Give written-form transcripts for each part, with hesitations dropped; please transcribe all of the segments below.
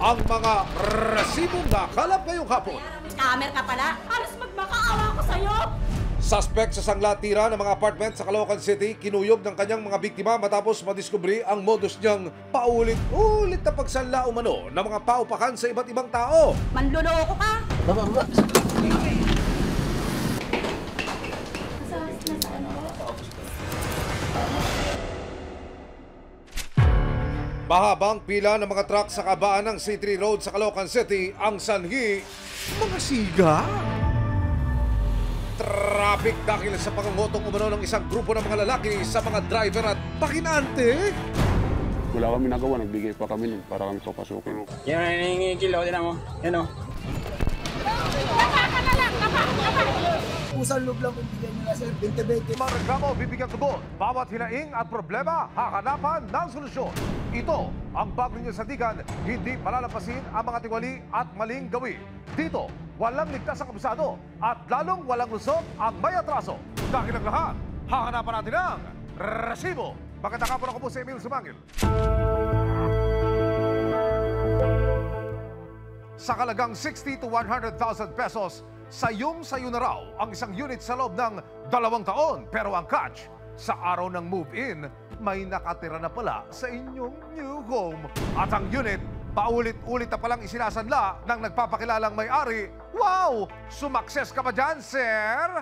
ang mga resibong nakalap ngayong hapon. Scammer ka pala? Alas magmakaawa ko sa'yo! Suspect sa sangla-tira ng mga apartment sa Caloocan City, kinuyog ng kanyang mga biktima matapos madiskubre ang modus niyang paulit-ulit na pagsanla umano ng mga paupakan sa iba't ibang tao. Manluloko ka! Mahabang pila ng mga truck sa kabaan ng C3 Road sa Caloocan City ang sanhi mga siga. Traffic dahil sa pangungutong umano ng isang grupo ng mga lalaki sa mga driver at pakinante. Wala kami nagawa, nagbigay pa kami nun para kami papasukin. Yan ang nangingikilaw din mo. Yan o. Pusang loob lang kung bigyan nila sir, 20-20. Mga reklamo bibigyan tugon. Bawat hinaing at problema, hakanapan ng solusyon. Ito ang bago ninyo sandigan, hindi palalampasin ang mga tiwali at maling gawi. Dito, walang ligtas ang kabusado at lalong walang lusot ang may atraso. Dahil ang lahat, hakanapan natin ang resibo. Magandang hapon, ako po si Emil Sumangil. Sa kalagang 60 to 100,000 pesos, sayong-sayo na raw ang isang unit sa loob ng 2 taon. Pero ang catch, sa araw ng move-in, may nakatira na pala sa inyong new home. At ang unit, paulit-ulit na palang isinasanla ng nagpapakilalang may-ari. Wow! Sumakses ka ba dyan, sir?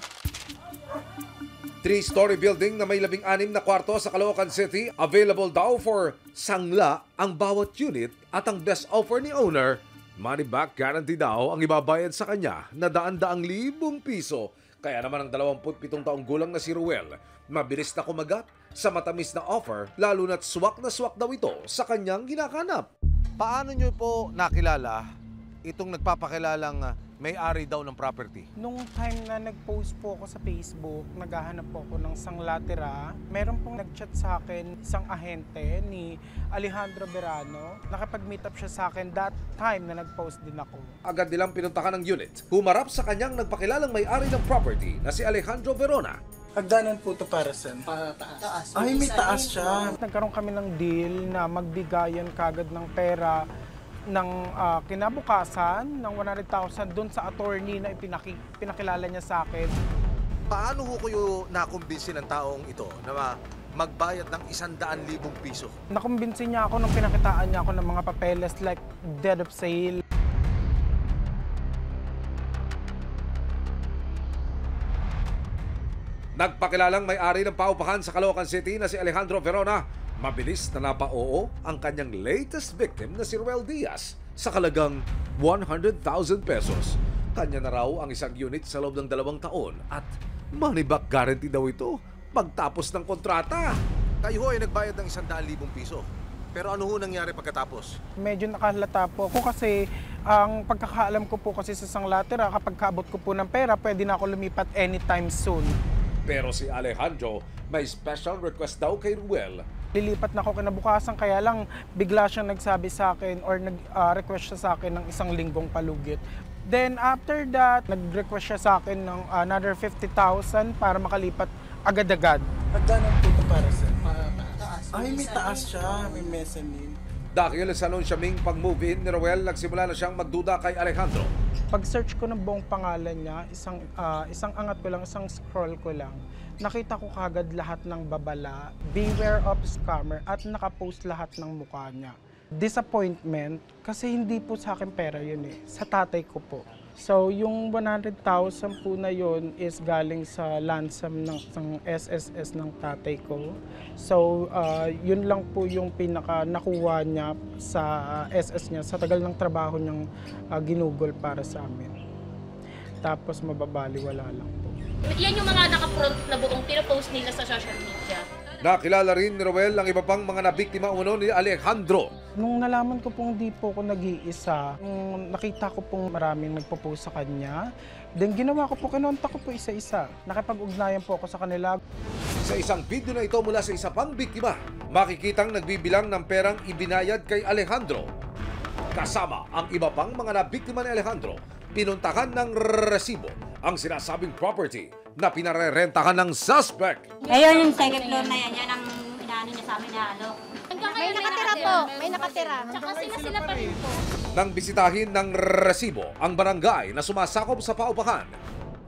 3-story building na may 16 na kwarto sa Caloocan City, available daw for sangla ang bawat unit at ang best offer ni owner, money back guarantee daw ang ibabayad sa kanya na daan-daang libong piso. Kaya naman ang 27 taong gulang na si Ruel, mabilis na kumagat sa matamis na offer, lalo na't swak na swak daw ito sa kanyang ginakanap. Paano nyo po nakilala itong nagpapakilalang may-ari daw ng property? Nung time na nag-post po ako sa Facebook, naghahanap po ako ng sanglatira. Meron pong nag-chat sa akin, isang ahente ni Alejandro Verano. Nakapag-meet up siya sa akin that time na nag-post din ako. Agad nilang pinuntahan ng unit. Humarap sa kanyang nagpakilalang may-ari ng property na si Alejandro Verona. Hagdanan po ito para saan? Taas. Ay, may taas siya. Nagkaroon kami ng deal na magbigayan kagad ng pera ng kinabukasan ng 100,000 doon sa attorney na pinakilala niya sa akin. Paano ho kayo nakumbinsi ng taong ito na magbayad ng 100,000 piso? Nakumbinsi niya ako nung pinakitaan niya ako ng mga papeles like deed of sale. Nagpakilalang may-ari ng paupahan sa Caloocan City na si Alejandro Verona, mabilis na napa-oo ang kanyang latest victim na si Ruel Diaz sa kalagang 100,000 pesos. Kanya na raw ang isang unit sa loob ng 2 taon at money back guarantee daw ito pagtapos ng kontrata. Kayo ay nagbayad ng 100,000 piso. Pero ano ho nangyari pagkatapos? Medyo nakahalata po ako kasi ang pagkakaalam ko po kasi sa sanglatira, kapag kaabot ko po ng pera, pwede na ako lumipat anytime soon. Pero si Alejandro may special request daw kay Ruel. Lilipat na ako kinabukasan, kaya lang bigla siyang nagsabi sa akin or nag-request siya sa akin ng 1 linggong palugit. Then after that, nag-request siya sa akin ng another 50,000 para makalipat agad-agad. Hagdanan po ito para saan? Taas. Ay, may taas siya. May mezzanine. Dahil sa anunsiyaming pag-move-in ni Ruel, nagsimula na siyang magduda kay Alejandro. Pag-search ko ng buong pangalan niya, isang angat ko lang, isang scroll ko lang, nakita ko kagad lahat ng babala, beware of scammer, at nakapost lahat ng mukha niya. Disappointment, kasi hindi po sa akin pera yun sa tatay ko po. So yung 100,000 po na yun is galing sa ransom ng SSS ng tatay ko. So yun lang po yung pinaka nakuha niya sa SS niya sa tagal ng trabaho niyang ginugol para sa amin. Tapos mababaliwala lang po. Yan yung mga naka-front na buong pinopost nila sa social media. Nakilala rin ni Ruel ang iba pang mga nabiktima umano ni Alejandro. Nung nalaman ko pong di po ako nag-iisa, nakita ko pong maraming nagpo-post sa kanya, then ginawa ko po, kinontak ko po isa-isa. Nakipag-ugnayan po ako sa kanila. Sa isang video na ito mula sa isa pang biktima, makikitang nagbibilang ng perang ibinayad kay Alejandro. Kasama ang iba pang mga nabiktima ni Alejandro, pinuntahan ng resibo ang sinasabing property na pinarerentahan ng suspect. Ngayon yung second floor na yan ang inaano niya sa amin na alok. Hanggang May ngayon nakatira po, may nakatira. Tsaka sila pa rin po. Nang bisitahin ng resibo ang barangay na sumasakop sa paupahan,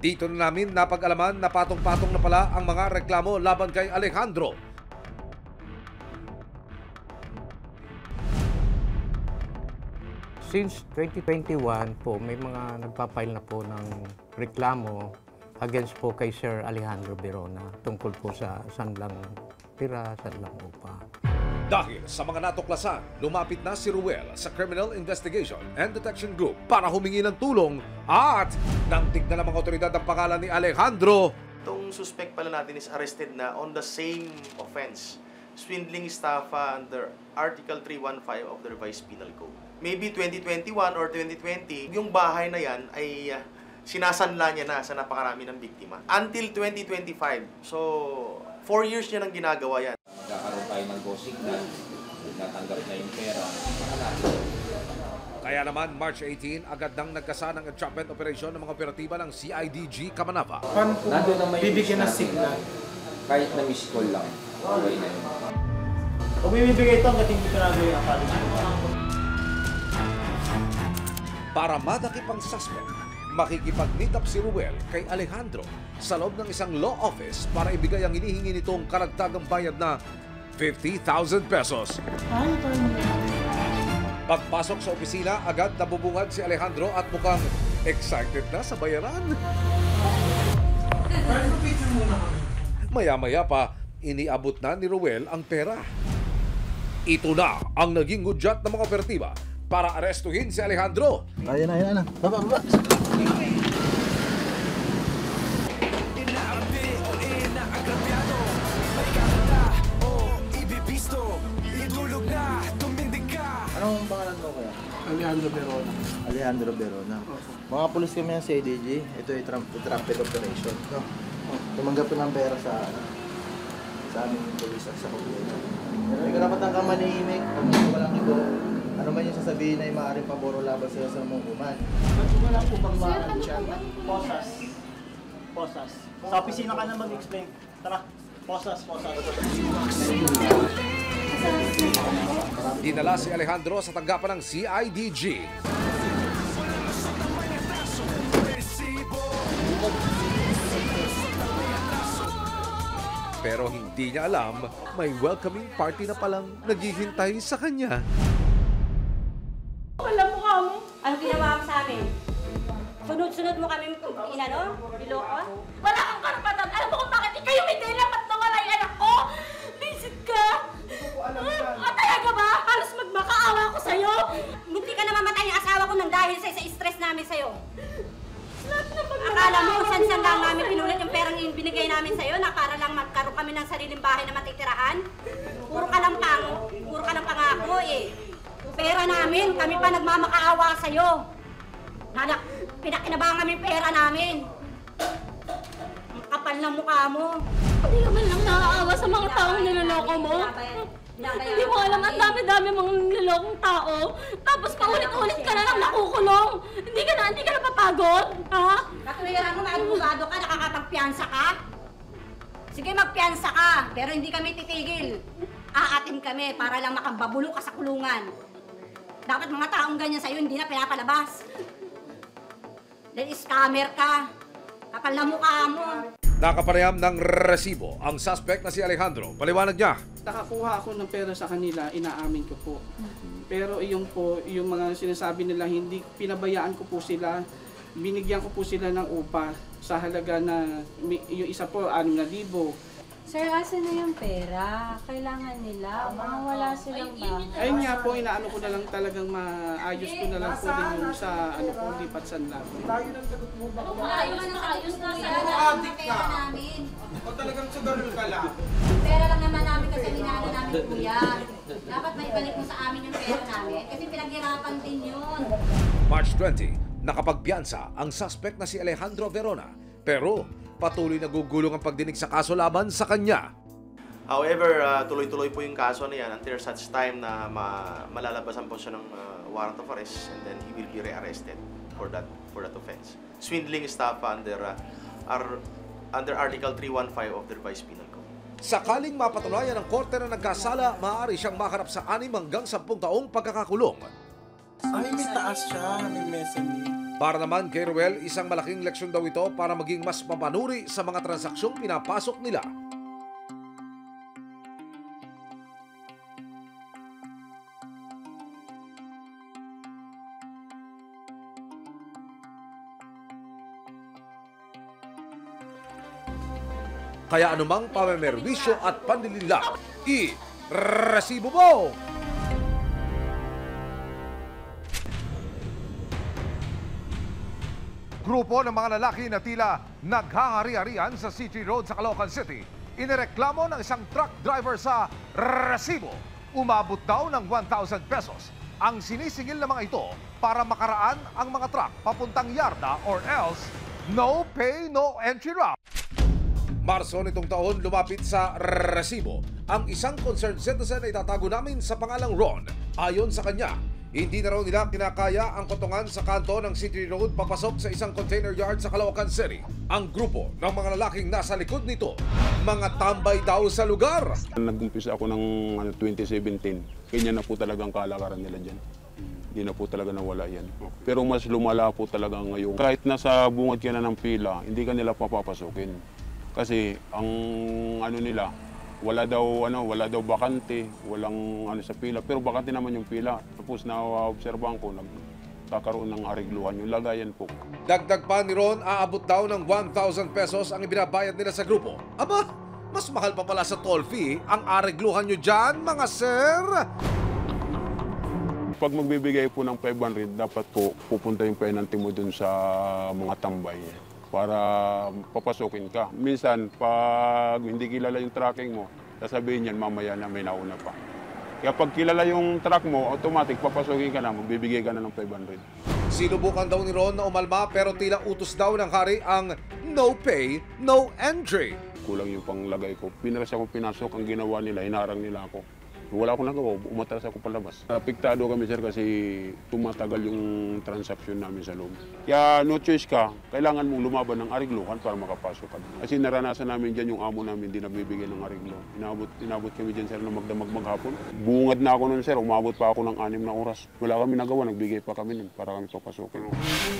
dito na namin napag-alaman na patong-patong na pala ang mga reklamo laban kay Alejandro. Since 2021 po, may mga nagpapile na po ng reklamo against po kay Sir Alejandro Verona tungkol po sa sanlang tira, sanlang upa. Dahil sa mga natuklasan, lumapit na si Ruel sa Criminal Investigation and Detection Group para humingi ng tulong at nang tignan ng mga otoridad ang pangalan ni Alejandro. Itong suspect pala natin is arrested na on the same offense, swindling estafa under Article 315 of the Revised Penal Code. Maybe 2021 or 2020, yung bahay na yan ay sinasanla niya na sa napakarami ng biktima. Until 2025. So, 4 years niya nang ginagawa yan. Magkakaroon tayo ng go signal, natanggap na yung pera. Kaya naman, March 18, agad nang nagkasa ng entrapment operation ng mga operatiba ng CIDG Kamanava. Paano po bibigyan ng signal? Kahit na miss call lang, okay na yun. Kung bibigay ito, hanggang hindi ko nagawin ang policy. Para madakip ang suspect, makikipag-meet-up si Ruel kay Alejandro sa loob ng isang law office para ibigay ang hinihingi nitong karagdagang bayad na 50,000 pesos. Pagpasok sa opisina, agad nabubungad si Alejandro at mukhang excited na sa bayaran. Maya-maya pa, iniabot na ni Ruel ang pera. Ito na ang naging hudyat ng mga operatiba para arestuhin si Alejandro. Ayan na. Baba. Anong pangalan mo kaya? Alejandro Verona. Alejandro Verona. Mga pulis kami ng CIDG. Ito ay traffic operation. No? Tumanggap ko ng pera sa aming pulis at sa kumpanya. Pero may karapatan ka manihimik. Kung walang ibo, ano man yung sasabihin na maaaring paboro laban sa'yo sa mungkuman. Wala po bang maaaring siya? Posas. Sa opisina ka na mag-explain. Tara, posas. Dinala si Alejandro sa tanggapan ng CIDG. Pero hindi niya alam, may welcoming party na palang naghihintay sa kanya. Wala mo ka mo. Ano ginawa mo sa amin? Sunod-sunod mo kami niloko? Wala kang karapatan. Alam mo kung bakit ikaw yung hindi dapat nawala yung anak ko? Visit ka? Talaga ba? Halos magmakaawa ko sa'yo. Hindi ka namamatay yung asawa ko nang dahil sa stress namin sa'yo. Akala mo kung saan lang namin pinulit yung perang binigay namin sa'yo na para lang magkaroon kami ng sariling bahay na matitirahan? Puro ka lang pangako eh. Pera namin, kami pa nagmamakaawa sa'yo. Pinakinabangan kami pera namin. Ang kapal ng mukha mo. Hindi ka man lang naaawa sa mga taong niloloko mo. Hindi mo alam, ang dami-dami mong nilolokong tao. Tapos paulit-ulit ka na lang nakukulong. Hindi ka na papagod, ha? Katuwiran mo, maabogado ka, nakakapagpiyansa ka? Sige, magpiyansa ka, pero hindi kami titigil. Aatim kami para lang makababulo ka sa kulungan. Dapat mga taong ganyan sa'yo hindi na pinapalabas. Dahil scammer ka. Kapal na mukha mo. Nakapareham ng resibo ang suspect na si Alejandro. Paliwanag niya. Nakakuha ako ng pera sa kanila, inaamin ko po. Pero yung mga sinasabi nila, hindi pinabayaan ko po sila. Binigyan ko po sila ng upa sa halaga na yung isa po 6,000. Sir, asa na yung pera? Kailangan nila. Mga wala silang bahay. Ayun nga po, inaano ko na lang talagang maayos ko na lang po din yung sa lipat sanla. Tayo ng sagot mo ba? Ayos na yan. Adik ka. Namin. O talagang sugarol ka lang? Pera lang naman namin kasi ninano namin kuya. Dapat maibalik mo sa amin yung pera namin kasi pinaghirapan din yun. March 20, nakapagpiyansa ang suspect na si Alejandro Verona. Pero patuloy na gugulong ang pagdinig sa kaso laban sa kanya. However, tuloy-tuloy po yung kaso na yan until such time na malalabasan po siya ng warrant of arrest and then he will be rearrested for that offense. Swindling estafa under Article 315 of the Revised Penal Code. Sakaling mapatunayan ng korte na nagkasala, maaari siyang maharap sa 6 hanggang 10 taong pagkakakulong. Ay, may taas siya. May mezzanine. Para naman kay Ruel, isang malaking leksyon daw ito para maging mas mapanuri sa mga transaksyong pinapasok nila. Kaya anumang pamamerwisyo at panlilila, i-resibo mo! Grupo ng mga lalaki na tila naghahari-harian sa CT Road sa Caloocan City, inireklamo ng isang truck driver sa resibo. Umabot daw ng 1,000 pesos. Ang sinisingil ng mga ito para makaraan ang mga truck papuntang yarda or else no pay, no entry route. Marso nitong taon, lumapit sa resibo ang isang concerned citizen na itatago namin sa pangalang Ron. Ayon sa kanya, hindi na raw nila kinakaya ang kotongan sa kanto ng City Road papasok sa isang container yard sa Caloocan City. Ang grupo ng mga lalaking nasa likod nito, mga tambay daw sa lugar. Nag-umpisa ako ng 2017. Ganyan na po talagang kalakaran nila dyan. Hindi na po talaga nawala yan. Pero mas lumala po talaga ngayon. Kahit nasa bungad ka na ng pila, hindi ka nila papapasukin. Kasi ang ano nila, wala daw bakante, walang sa pila, pero bakante naman yung pila. Tapos na-obserbahan ko, nagkakaroon ng arigluhan yung lagayan po. Dagdag pa ni Ron, aabot daw ng 1,000 pesos ang ibinabayad nila sa grupo. Aba, mas mahal pa pala sa toll fee ang arigluhan nyo dyan, mga sir! Pag magbibigay po ng 500, dapat po pupunta yung penalty mo dun sa mga tambay para papasukin ka. Minsan, pag hindi kilala yung tracking mo, sasabihin yan mamaya na may nauna pa. Kaya pag kilala yung track mo, automatic papasukin ka na, magbibigay ka na ng 500. Sinubukan daw ni Ron na umalma pero tila utos daw ng hari ang no pay, no entry. Kulang yung panglagay ko. Pinaras ako pinasok, ang ginawa nila, hinarang nila ako. Wala akong nagawa, umatras ako palabas. Apektado kami sir kasi tumatagal yung transaksyon namin sa loob. Kaya no choice ka, kailangan mong lumaban ng arigluhan para makapasok ka. Kasi naranasan namin dyan yung amo namin, hindi nagbibigay ng ariglo. Inabot kami dyan sir na magdamag maghapon. Bungad na ako nun sir, umabot pa ako ng 6 na oras. Wala kami nagawa, nagbigay pa kami nun para kami papasukin.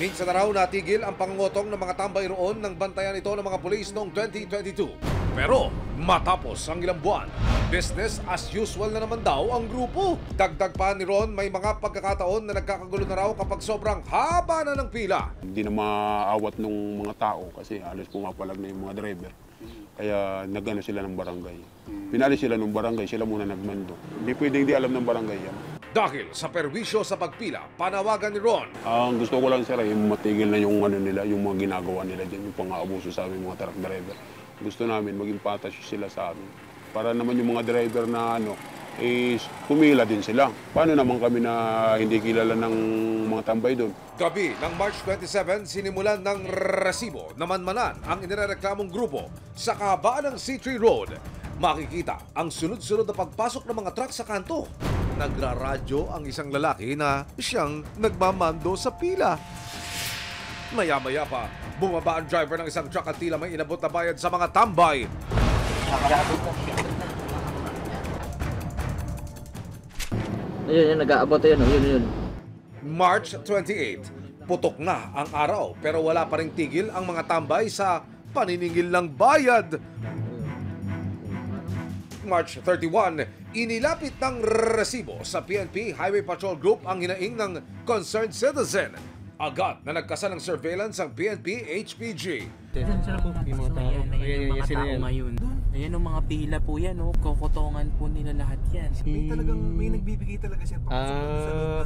Minsan na raw natigil ang pangungutong ng mga tambay roon ng bantayan ito ng mga pulis noong 2022. Pero matapos ang ilang buwan, business as usual na naman daw ang grupo. Dagdag pa ni Ron, may mga pagkakataon na nagkakagulo na raw kapag sobrang haba na ng pila. Hindi na maawat ng mga tao kasi halos pumapalag na yung mga driver. Kaya nagano sila ng barangay. Pinalis sila ng barangay, sila muna nagmando. Hindi pwedeng di alam ng barangay yan. Dahil sa perwisyo sa pagpila, panawagan ni Ron. Ang gusto ko lang sir ay matigil na yung nila, yung mga ginagawa nila dyan, yung pang-aabuso sa aming mga truck driver. Gusto namin maging patas sila sa amin. Para naman yung mga driver na is pumila din sila. Paano naman kami na hindi kilala ng mga tambay doon? Gabi ng March 27, sinimulan ng resibo na manmanan ang inireklamong grupo sa kahabaan ng C3 Road. Makikita ang sunod-sunod na pagpasok ng mga truck sa kanto. Nagraradyo ang isang lalaki na siyang nagmamando sa pila. Maya-maya pa, bumaba ang driver ng isang truck at tila may inabot na bayad sa mga tambay. Yun, nag-aabot yun, yun. March 28, putok na ang araw pero wala pa ring tigil ang mga tambay sa paniningil ng bayad. March 31, inilapit ng resibo sa PNP Highway Patrol Group ang hinaing ng concerned citizen. Agad na nagkasa ng surveillance ang PNP HPG. Saan sila po yung mga tao? Ayan, mga tao ngayon. Ayan ang mga pila po yan, kokotongan po nila lahat yan. May nagbibigay talaga siya.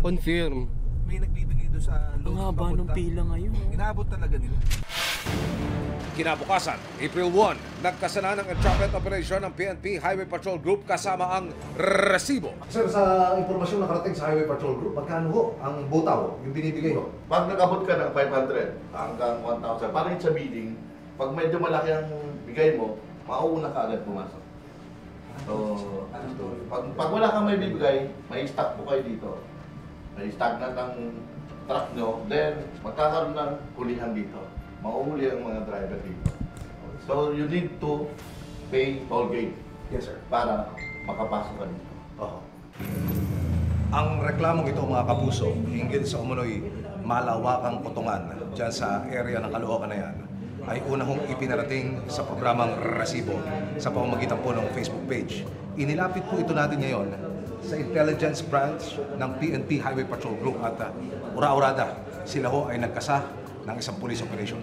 Confirm. May nagbibigay doon sa loob. Ang haba ng pila ngayon. Inaabot talaga nila. Kinabukasan, April 1, nagkasa na ng entrapment operation ng PNP Highway Patrol Group kasama ang resibo. Sir, sa impormasyon nakarating sa Highway Patrol Group, magkano ho ang butaw, yung binibigay ho? Pag nag-abot ka ng 500 hanggang 1,000, parang sa bidding, pag medyo malaki ang bigay mo, mauuna ka agad pumasok. So, pag wala kang may bibigay, may stock po kayo dito. May stagnant ang truck nyo, then magkakaroon ng hulihan dito. Mauhuli ang mga driver dito. So, you need to pay toll gate. Yes, sir. Para makapasok ka dito. Ang reklamong ito mga kapuso, hinggil sa umunoy malawakang potongan dyan sa area ng Caloocan na yan, ay una hong ipinarating sa programang Resibo sa pamamagitan po ng Facebook page. Inilapit po ito natin ngayon sa Intelligence Branch ng PNP Highway Patrol Group at ura-urada sila ho ay nagkasa ng isang police operation.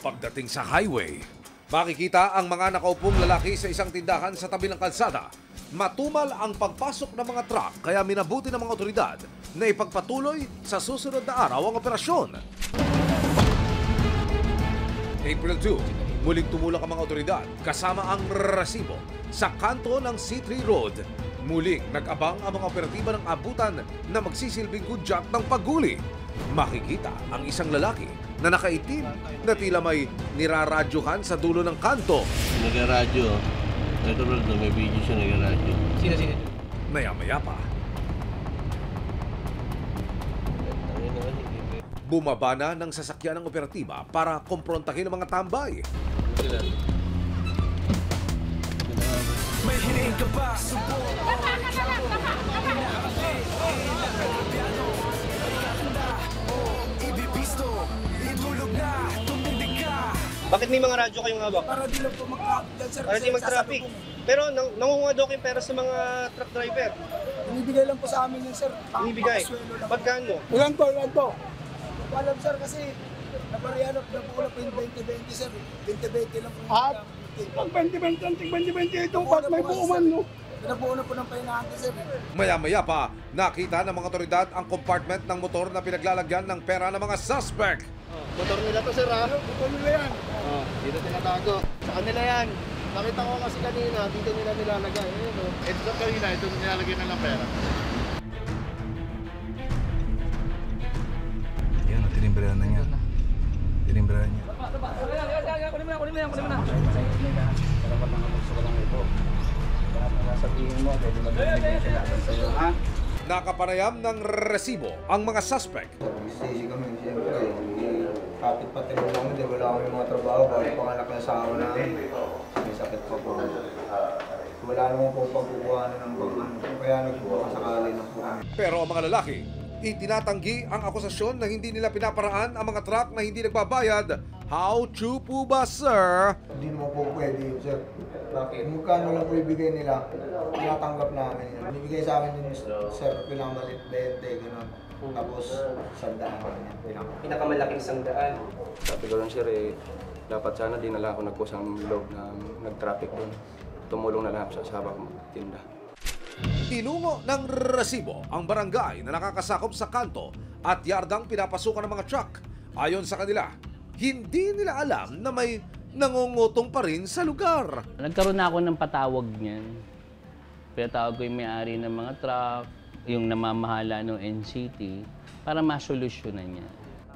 Pagdating sa highway, makikita ang mga nakaupong lalaki sa isang tindahan sa tabi ng kalsada. Matumal ang pagpasok ng mga truck kaya minabuti ng mga otoridad na ipagpatuloy sa susunod na araw ang operasyon. April 2, muling tumulak ang mga otoridad kasama ang Resibo sa kanto ng C3 Road. Muling nag-abang ang mga operatiba ng abutan na magsisilbing hudyat ng paghuli. Makikita ang isang lalaki na nakaitim na tila may niraradyuhan sa dulo ng kanto. Nagaradyo. Ito rin na may video siya nagaradyo. Sino? Maya-maya pa. Bumaba na ng sasakyan ng operatiba para kumprontahin ang mga tambay. May hiniing ka ba? Bakit may mga radyo kayong hawak? Para di lang po mag-traffic, sir. Para di mag-traffic. Pero nangunguha daw kayong pera sa mga truck driver. Binibigay lang po sa amin yun, sir. Binibigay? Pagkano? Ilan po. Alam, sir, kasi naparihanap na po na po yung 2020, sir. 2020 lang po. Pag 2020, itong pag may buuman, no? Pinabuo na po ng pahinahante, sir. Maya-maya pa, nakita ng mga otoridad ang compartment ng motor na pinaglalagyan ng pera ng mga suspect. Motor nila to, sir, ha? Motor nila yan. Dito tinatago. Sa kanila yan. Nakita ko kasi kanina, dito nila nilalagay. Ito sa kanina, ito nilalagay na ng pera. Yan, tinimbrahan na niya. Tinimbrahan niya. Kunin mo na. Dapat nakapagsuko lang ito. Sabihin mo, pwede mag-ibigay sila sa'yo, ha? Nakapanayam ng Resibo ang mga suspect. Sisi kami, siyempre. Kapit pati mo kami, di wala kami mga trabaho. Bawal panganak na asawa namin. May sakit pa po. Wala naman po pagkukuhanan ng bagan. Kaya nagpapasakali na po kami. Pero ang mga lalaki, itinatanggi ang akusasyon na hindi nila pinaparaan ang mga truck na hindi nagbabayad. How true po ba, sir? Hindi naman po pwede yun, sir. Bakit? Magkano lang po ibigay nila, tinatanggap namin yun. Ibigay sa amin yun, sir, pinakamalit 20, gano'n. Tapos, 100 Pinakamalaking 100. Sabi ko lang, sir, dapat sana dinala ako nagkusang loob na nag-traffic doon. Tumulong na lang sa asawa ko magtinda. Tinungo ng Resibo ang barangay na nakakasakop sa kanto at yardang pinapasukan ng mga truck. Ayon sa kanila, hindi nila alam na may nangungutong pa rin sa lugar. Nagkaroon na ako ng patawag niyan. Pinatawag ko yung may-ari ng mga truck, yung namamahala ng NCT, para masolusyonan niya.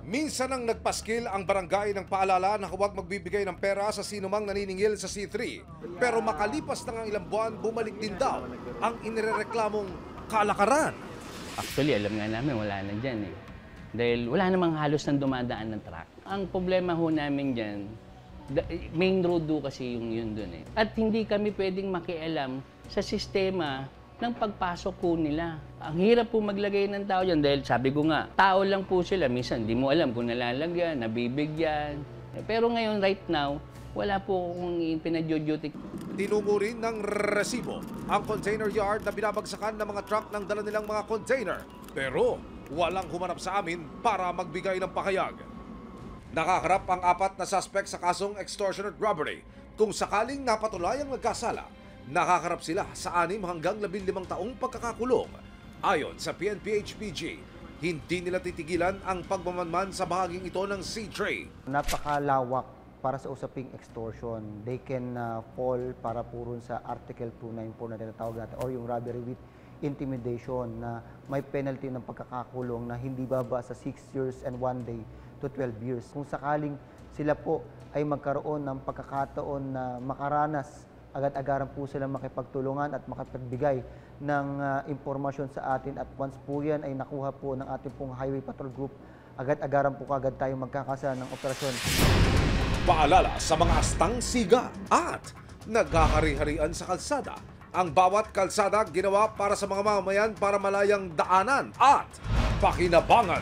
Minsan nang nagpaskil ang barangay ng paalala na huwag magbibigay ng pera sa sinumang naniningil sa C3. Pero makalipas na ng ilang buwan, bumalik din daw ang inireklamong kalakaran. Actually, alam nga namin, wala na dyan eh. Dahil wala namang halos nang dumadaan ng truck. Ang problema ho namin dyan, main road do kasi yung yun dun eh. At hindi kami pwedeng makialam sa sistema ng pagpasok po nila. Ang hirap po maglagay ng tao dyan dahil sabi ko nga, tao lang po sila. Minsan, di mo alam kung nalalagyan, nabibigyan. Pero ngayon, right now, wala po akong pinadyo-duty. Tinungo rin ng Resibo ang container yard na binabagsakan ng mga truck ng dala nilang mga container. Pero walang humanap sa amin para magbigay ng pahayag. Nakaharap ang 4 na suspect sa kasong extortion at robbery. Kung sakaling napatulayang nagkasala, nakaharap sila sa 6 hanggang 15 taong pagkakakulong. Ayon sa PNP-HPG, hindi nila titigilan ang pagmamanman sa bahaging ito ng C3. Napakalawak para sa usaping extortion. They can fall para puro sa Article 294 na tinatawag natin or yung robbery with intimidation na may penalty ng pagkakakulong na hindi baba sa 6 years and 1 day to 12 years. Kung sakaling sila po ay magkaroon ng pagkakataon na makaranas, agad-agaran po sila makipagtulungan at makapagbigay ng impormasyon sa atin at once po yan ay nakuha po ng ating pong Highway Patrol Group, agad-agaran po kagad tayong magkakasa ng operasyon. Paalala sa mga astang siga at naghahari-harian sa kalsada. Ang bawat kalsada ginawa para sa mga mamamayan para malayang daanan at pakinabangan.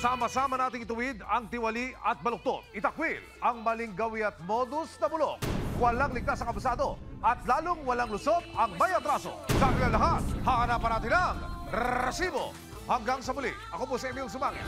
Sama-sama nating ituwid ang tiwali at baluktot. Itakwil ang maling gawi at modus na bulok. Walang ligtas ang kabusado at lalong walang lusot ang may atraso. Sa kanilang lahat, hahanapan natin ang resibo. Hanggang sa muli, ako po si Emil Sumangit.